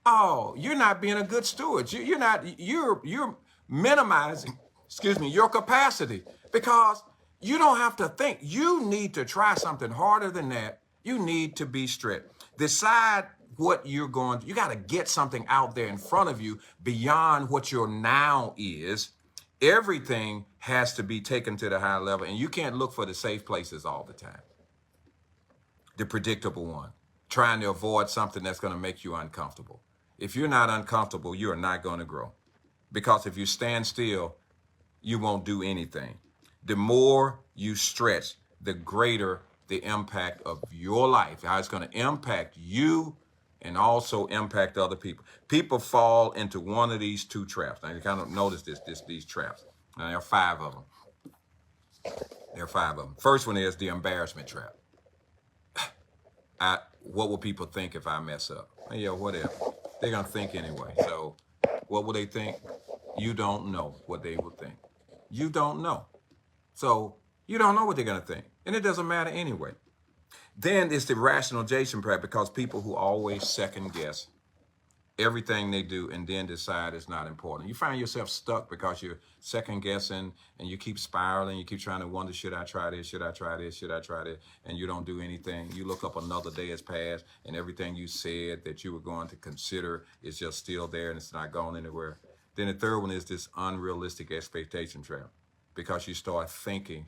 oh, you're not being a good steward. You're minimizing, your capacity. Because you don't have to think. You need to try something harder than that. You need to be strict. Decide what you're going to. You got to get something out there in front of you beyond what your now is. Everything has to be taken to the high level, and you can't look for the safe places all the time. The predictable one, trying to avoid something that's going to make you uncomfortable. If you're not uncomfortable, you are not going to grow. Because if you stand still, you won't do anything. The more you stretch, the greater the impact of your life, how it's going to impact you and also impact other people. People fall into one of these two traps. Now you kind of notice these traps. Now there are 5 of them. There are 5 of them. First one is the embarrassment trap. What will people think if I mess up? Yeah, whatever. They're going to think anyway. So what will they think? You don't know what they will think. You don't know. So you don't know what they're going to think. And it doesn't matter anyway. Then it's the rationalization trap, because people who always second guess everything they do and then decide it's not important. You find yourself stuck because you're second guessing and you keep spiraling. You keep trying to wonder, should I try this? Should I try this? Should I try this? And you don't do anything. You look up, another day has passed and everything you said that you were going to consider is just still there and it's not going anywhere. Then the third one is this unrealistic expectation trap, because you start thinking,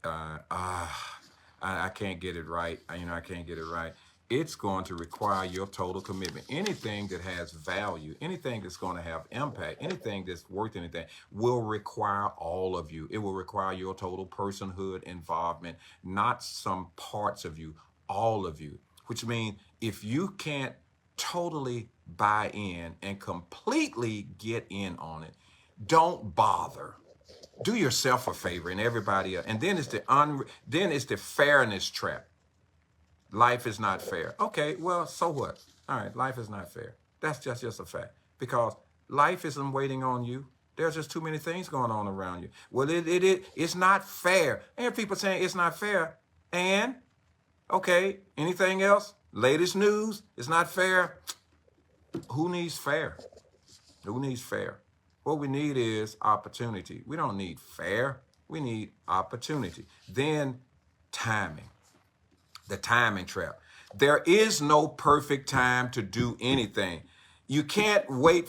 I can't get it right. I can't get it right. It's going to require your total commitment. Anything that has value, anything that's going to have impact, anything that's worth anything will require all of you. It will require your total personhood involvement, not some parts of you, all of you. Which means if you can't totally buy in and completely get in on it, don't bother. Do yourself a favor and everybody else. And then it's the fairness trap. Life is not fair. Okay, well, so what? All right, life is not fair. That's just a fact. Because life isn't waiting on you. There's just too many things going on around you. Well, it's not fair. And people saying it's not fair. And, okay, anything else? Latest news, it's not fair. Who needs fair? Who needs fair? What we need is opportunity. We don't need fair. We need opportunity. Then timing. The timing trap. There is no perfect time to do anything. You can't wait.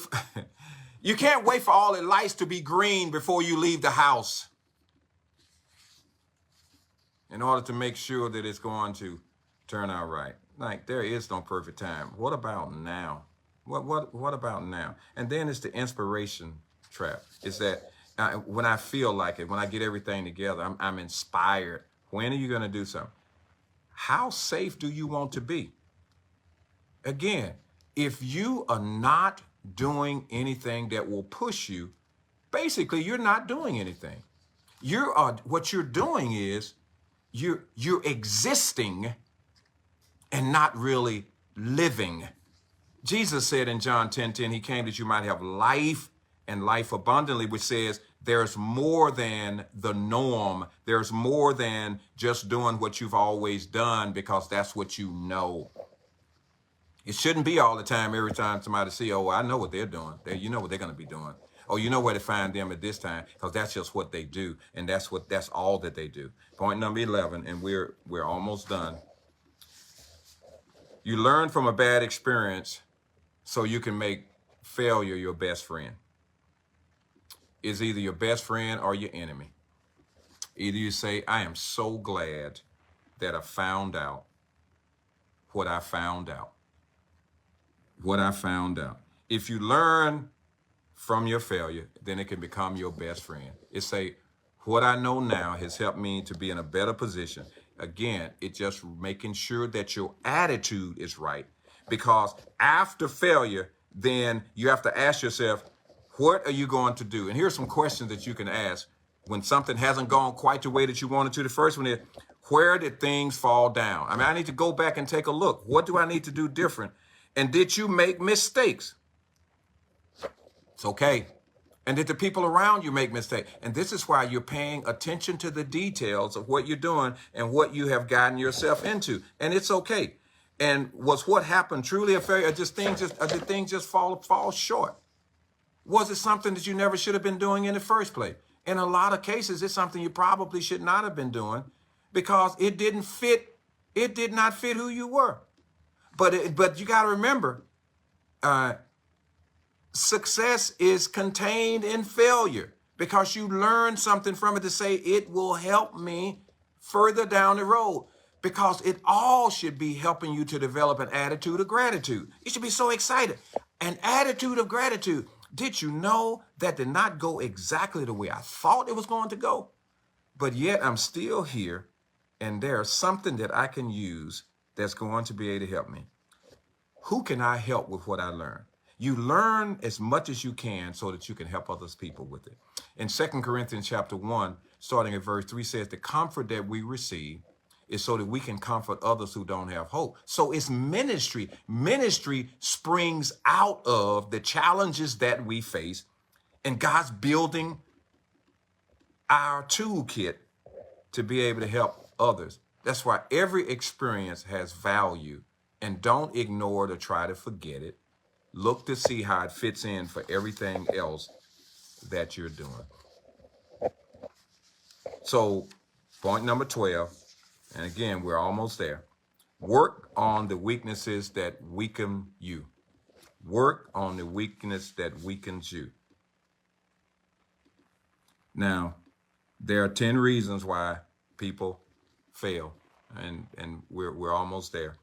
You can't wait for all the lights to be green before you leave the house in order to make sure that it's going to turn out right. Like, there is no perfect time. What about now? What about now? And then it's the inspiration trap. Is that when I feel like it, when I get everything together, I'm inspired. When are you going to do something? How safe do you want to be? Again, if you are not doing anything that will push you, basically you're not doing anything. What you're doing is you're existing and not really living. Jesus said in John 10:10, he came that you might have life and life abundantly, which says there's more than the norm. There's more than just doing what you've always done because that's what you know. It shouldn't be all the time, every time somebody see, oh, I know what they're doing. You know what they're going to be doing. Oh, you know where to find them at this time, because that's just what they do. And that's all that they do. Point number 11, and we're almost done. You learn from a bad experience so you can make failure your best friend. Is either your best friend or your enemy. Either you say, I am so glad that I found out what I found out. What I found out. If you learn from your failure, then it can become your best friend. It say, what I know now has helped me to be in a better position. Again, it's just making sure that your attitude is right. Because after failure, then you have to ask yourself, what are you going to do? And here's some questions that you can ask when something hasn't gone quite the way that you wanted to. The first one is, where did things fall down? I need to go back and take a look. What do I need to do different? And did you make mistakes? It's okay. And did the people around you make mistakes? And this is why you're paying attention to the details of what you're doing and what you have gotten yourself into. And it's okay. And was what happened truly a failure, or did things just fall short? Was it something that you never should have been doing in the first place? In a lot of cases, it's something you probably should not have been doing because it didn't fit. It did not fit who you were. But you got to remember, success is contained in failure because you learn something from it to say it will help me further down the road, because it all should be helping you to develop an attitude of gratitude. You should be so excited. An attitude of gratitude. Did you know that did not go exactly the way I thought it was going to go? But yet I'm still here, and there's something that I can use that's going to be able to help me. Who can I help with what I learned? You learn as much as you can so that you can help others people with it. In 2 Corinthians chapter 1, starting at verse 3 says, the comfort that we receive is so that we can comfort others who don't have hope. So it's ministry. Ministry springs out of the challenges that we face, and God's building our toolkit to be able to help others. That's why every experience has value, and don't ignore it or try to forget it. Look to see how it fits in for everything else that you're doing. So point number 12, and again, we're almost there. Work on the weaknesses that weaken you. Work on the weakness that weakens you. Now, there are 10 reasons why people fail, and we're almost there.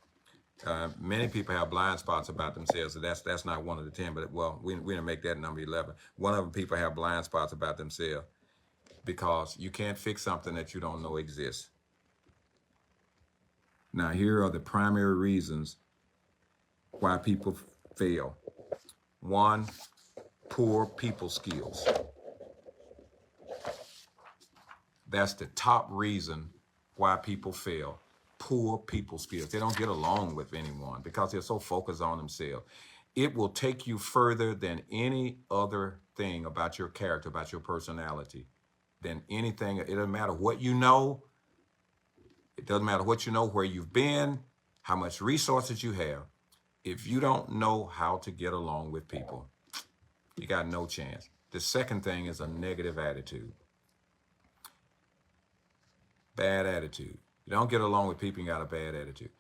Many people have blind spots about themselves, so that's not one of the 10, but well, we didn't make that number 11. One of them, people have blind spots about themselves because you can't fix something that you don't know exists. Now, here are the primary reasons why people fail. 1, poor people skills. That's the top reason why people fail. Poor people skills. They don't get along with anyone because they're so focused on themselves. It will take you further than any other thing about your character, about your personality, than anything. It doesn't matter what you know. It doesn't matter what you know, where you've been, how much resources you have. If you don't know how to get along with people, you got no chance. The second thing is a negative attitude. Bad attitude. You don't get along with people, you got a bad attitude.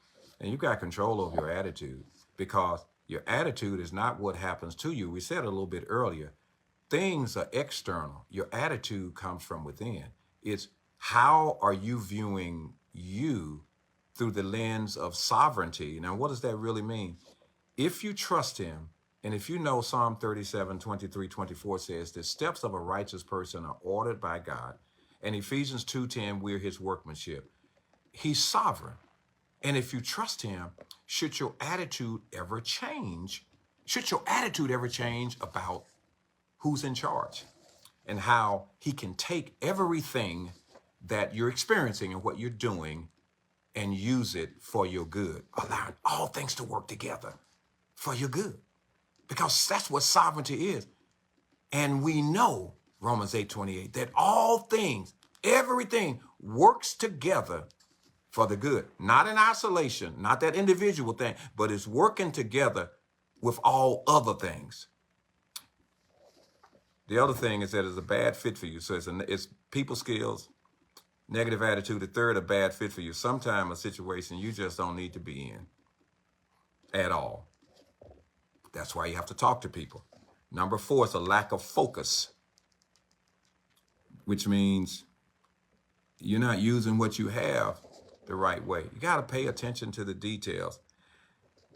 And you got control over your attitude, because your attitude is not what happens to you. We said a little bit earlier, things are external. Your attitude comes from within. It's how are you viewing you through the lens of sovereignty. Now, what does that really mean? If you trust him, and if you know Psalm 37, 23, 24 says, the steps of a righteous person are ordered by God. And Ephesians 2:10, we're his workmanship. He's sovereign. And if you trust him, should your attitude ever change? Should your attitude ever change about who's in charge and how he can take everything that you're experiencing and what you're doing and use it for your good, allowing all things to work together for your good, because that's what sovereignty is. And we know, Romans 8:28, that all things, everything works together for the good, not in isolation, not that individual thing, but it's working together with all other things. The other thing is that it's a bad fit for you. So it's people skills, negative attitude. The third, a bad fit for you. Sometimes a situation you just don't need to be in at all. That's why you have to talk to people. Number 4 is a lack of focus, which means you're not using what you have the right way. You got to pay attention to the details.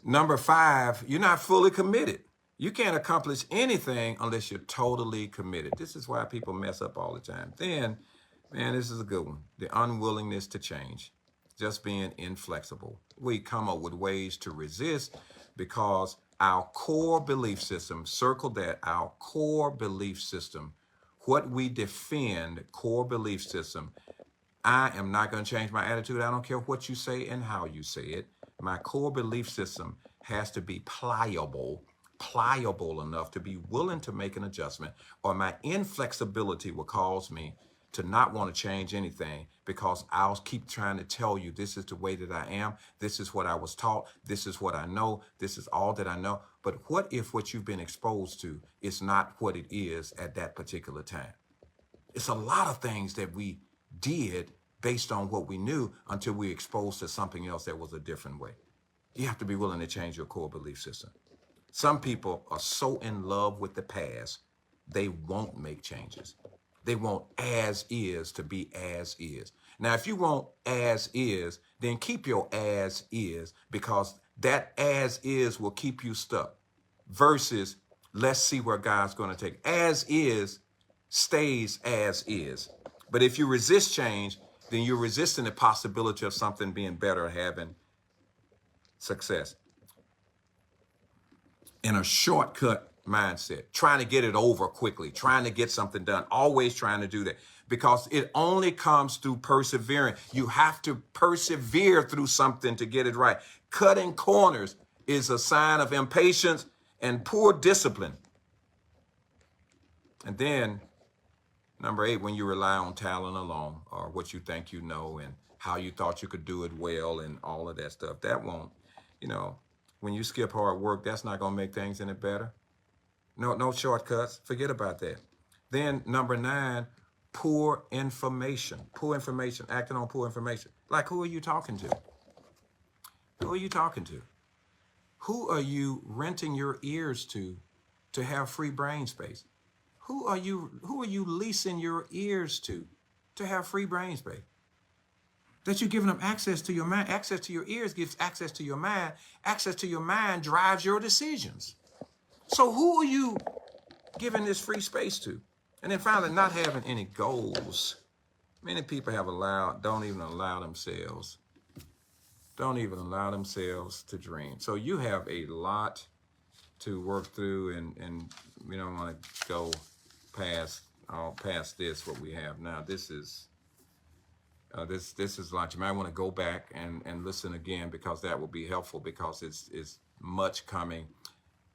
Number 5, you're not fully committed. You can't accomplish anything unless you're totally committed. This is why people mess up all the time. Then, man, this is a good one. The unwillingness to change, just being inflexible. We come up with ways to resist because our core belief system, circle that, our core belief system, what we defend, core belief system. I am not going to change my attitude. I don't care what you say and how you say it. My core belief system has to be pliable enough to be willing to make an adjustment, or my inflexibility will cause me to not want to change anything, because I'll keep trying to tell you this is the way that I am. This is what I was taught. This is what I know. This is all that I know. But what if what you've been exposed to is not what it is at that particular time? It's a lot of things that we did based on what we knew until we exposed to something else that was a different way. You have to be willing to change your core belief system. Some people are so in love with the past, they won't make changes. They want as is to be as is. Now, if you want as is, then keep your as is, because that as is will keep you stuck versus let's see where God's going to take. As is stays as is. But if you resist change, then you're resisting the possibility of something being better or having success. In a shortcut mindset, trying to get it over quickly, trying to get something done, always trying to do that, because it only comes through persevering. You have to persevere through something to get it right. Cutting corners is a sign of impatience and poor discipline. And then number 8, when you rely on talent alone, or what you think you know and how you thought you could do it well and all of that stuff, that won't, when you skip hard work, that's not going to make things any better. No shortcuts. Forget about that. Then number 9, poor information. Poor information, acting on poor information. Like, who are you talking to? Who are you talking to? Who are you renting your ears to have free brain space? Who are you leasing your ears to have free brain space? That you're giving them access to your mind. Access to your ears gives access to your mind. Access to your mind drives your decisions. So who are you giving this free space to? And then finally, not having any goals. Many people don't even allow themselves to dream. So you have a lot to work through, and we don't want to go past this, what we have now. This is a lot. You might want to go back and listen again, because that will be helpful, because it's much coming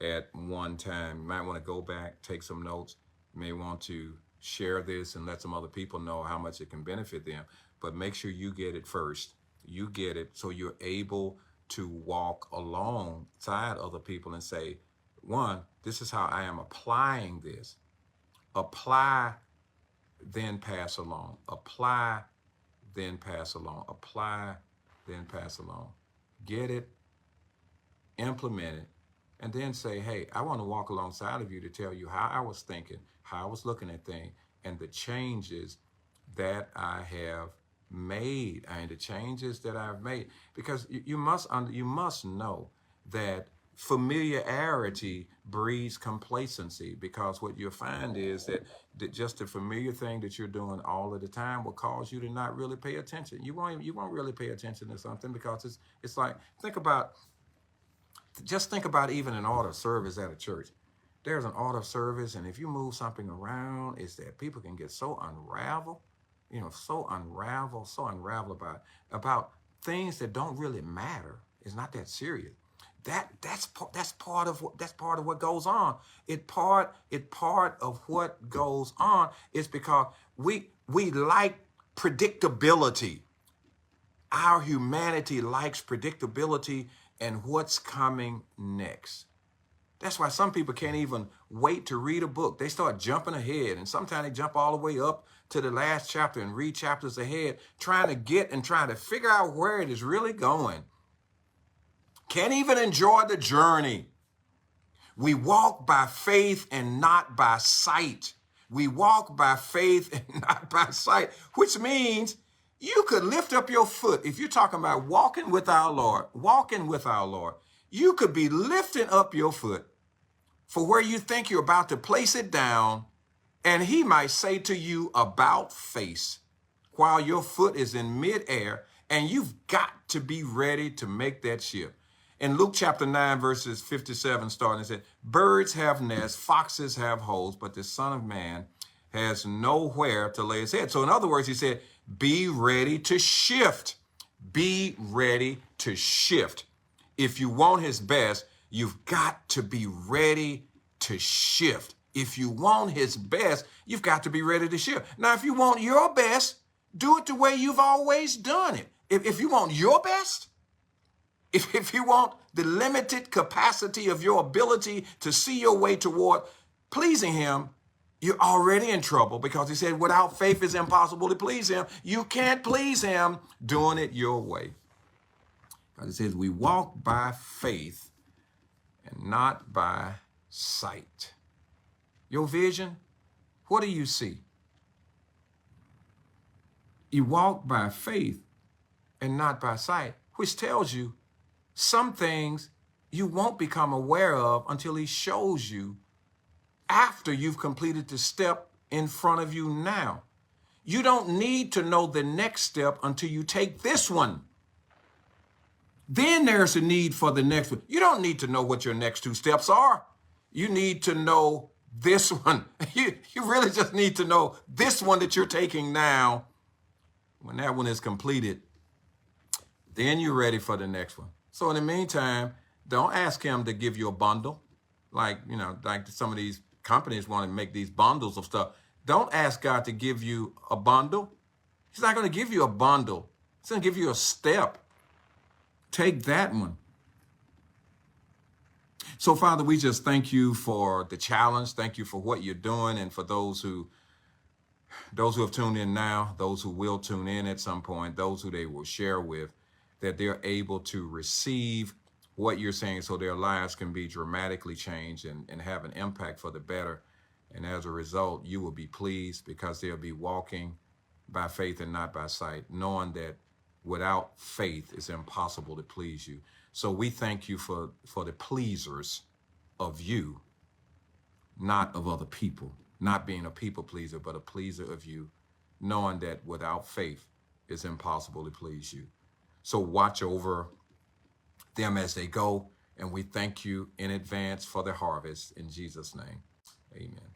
at one time. You might want to go back, take some notes. You may want to share this and let some other people know how much it can benefit them. But make sure you get it first. You get it so you're able to walk alongside other people and say, 1, this is how I am applying this. Apply, then pass along. Apply, then pass along. Apply, then pass along. Get it, implement it, and then say, hey, I want to walk alongside of you to tell you how I was thinking, how I was looking at things, and the changes that I have made, and the changes that I've made. Because you must know that familiarity breeds complacency, because what you'll find is that just the familiar thing that you're doing all of the time will cause you to not really pay attention. You won't really pay attention to something, because it's like, think about even an order of service at a church. There's an order of service, and if you move something around, it's that people can get so unraveled about things that don't really matter. It's not that serious. That's part of what goes on. Part of what goes on is because we like predictability. Our humanity likes predictability and what's coming next. That's why some people can't even wait to read a book. They start jumping ahead, and sometimes they jump all the way up to the last chapter and read chapters ahead, trying to figure out where it is really going. Can't even enjoy the journey. We walk by faith and not by sight. We walk by faith and not by sight, which means you could lift up your foot. If you're talking about walking with our Lord, you could be lifting up your foot for where you think you're about to place it down, and he might say to you, about face, while your foot is in midair, and you've got to be ready to make that shift. In Luke chapter 9, verses 57 starting, it said, birds have nests, foxes have holes, but the Son of Man has nowhere to lay his head. So in other words, he said, be ready to shift. Be ready to shift. If you want his best, you've got to be ready to shift. If you want his best, you've got to be ready to shift. Now, if you want your best, do it the way you've always done it. If you want your best, if you want the limited capacity of your ability to see your way toward pleasing him, you're already in trouble, because he said without faith it's impossible to please him. You can't please him doing it your way. Because it says we walk by faith and not by sight. Your vision, what do you see? You walk by faith and not by sight, which tells you some things you won't become aware of until he shows you after you've completed the step in front of you now. You don't need to know the next step until you take this one. Then there's a need for the next one. You don't need to know what your next two steps are. You need to know this one. You really just need to know this one that you're taking now. When that one is completed, then you're ready for the next one. So in the meantime, don't ask him to give you a bundle. Like some of these companies want to make these bundles of stuff. Don't ask God to give you a bundle. He's not going to give you a bundle. He's going to give you a step. Take that one. So, Father, we just thank you for the challenge. Thank you for what you're doing. And for those who have tuned in now, those who will tune in at some point, those who they will share with, that they're able to receive what you're saying so their lives can be dramatically changed and have an impact for the better. And as a result, you will be pleased because they'll be walking by faith and not by sight, knowing that without faith it's impossible to please you. So we thank you for the pleasers of you, not of other people, not being a people pleaser, but a pleaser of you, knowing that without faith it's impossible to please you. So watch over them as they go, and we thank you in advance for the harvest. In Jesus' name, amen.